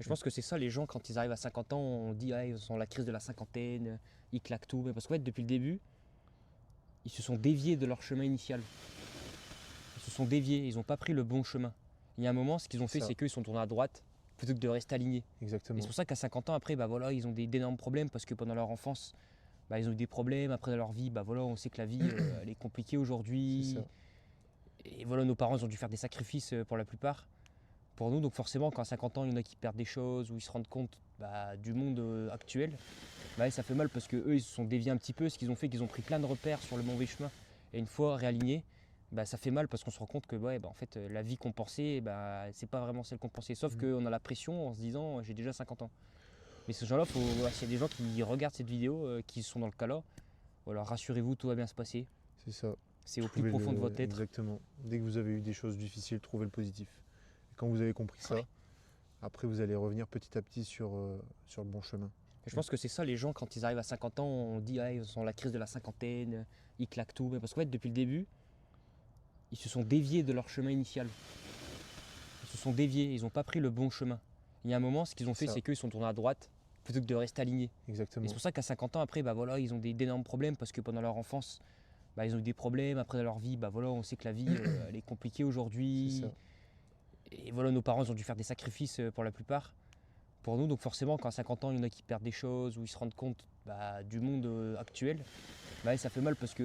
Et je pense que c'est ça, les gens, quand ils arrivent à 50 ans, on dit ah, ils sont la crise de la cinquantaine, ils claquent tout. Mais parce qu'en fait, depuis le début, ils se sont déviés de leur chemin initial. Ils se sont déviés, ils n'ont pas pris le bon chemin. Il y a un moment, ce qu'ils ont fait, Ça. c'est qu'ils sont tournés à droite plutôt que de rester alignés. Et Exactement. c'est pour ça qu'à 50 ans, après, bah voilà, ils ont d'énormes problèmes parce que pendant leur enfance, bah, ils ont eu des problèmes. Après, dans leur vie, bah voilà, on sait que la vie, elle est compliquée C'est aujourd'hui. ça. Et voilà, nos parents ils ont dû faire des sacrifices pour la plupart pour nous. Donc forcément, quand à 50 ans, il y en a qui perdent des choses ou ils se rendent compte du monde actuel, bah, ça fait mal parce que eux, ils se sont déviés un petit peu. Ce qu'ils ont fait, qu'ils ont pris plein de repères sur le mauvais chemin. Et une fois réalignés, bah, ça fait mal parce qu'on se rend compte que ouais, bah, en fait, la vie qu'on pensait, bah, c'est pas vraiment celle qu'on pensait. Sauf qu'on a la pression en se disant j'ai déjà 50 ans. Mais ces gens-là, voilà, s'il y a des gens qui regardent cette vidéo, qui sont dans le cas là, voilà, rassurez-vous, tout va bien se passer. C'est ça. C'est au plus profond de votre être. Exactement. Dès que vous avez eu des choses difficiles, trouvez le positif. Et quand vous avez compris ça, Ouais. après vous allez revenir petit à petit sur le bon chemin. Et je pense que c'est ça, les gens, quand ils arrivent à 50 ans, on dit ah, ils sont la crise de la cinquantaine, ils claquent tout. Mais parce qu'en fait, depuis le début, ils se sont déviés de leur chemin initial. Ils se sont déviés, ils n'ont pas pris le bon chemin. Il y a un moment, ce qu'ils ont fait, Ça. c'est qu'ils sont tournés à droite plutôt que de rester alignés. Et Exactement. c'est pour ça qu'à 50 ans, après, bah voilà, ils ont d'énormes problèmes parce que pendant leur enfance, bah, ils ont eu des problèmes. Après, dans leur vie, bah voilà, on sait que la vie, elle est compliquée C'est aujourd'hui. ça. Et voilà, nos parents ils ont dû faire des sacrifices pour la plupart pour nous. Donc forcément, quand à 50 ans, il y en a qui perdent des choses ou ils se rendent compte du monde actuel, bah, ça fait mal parce que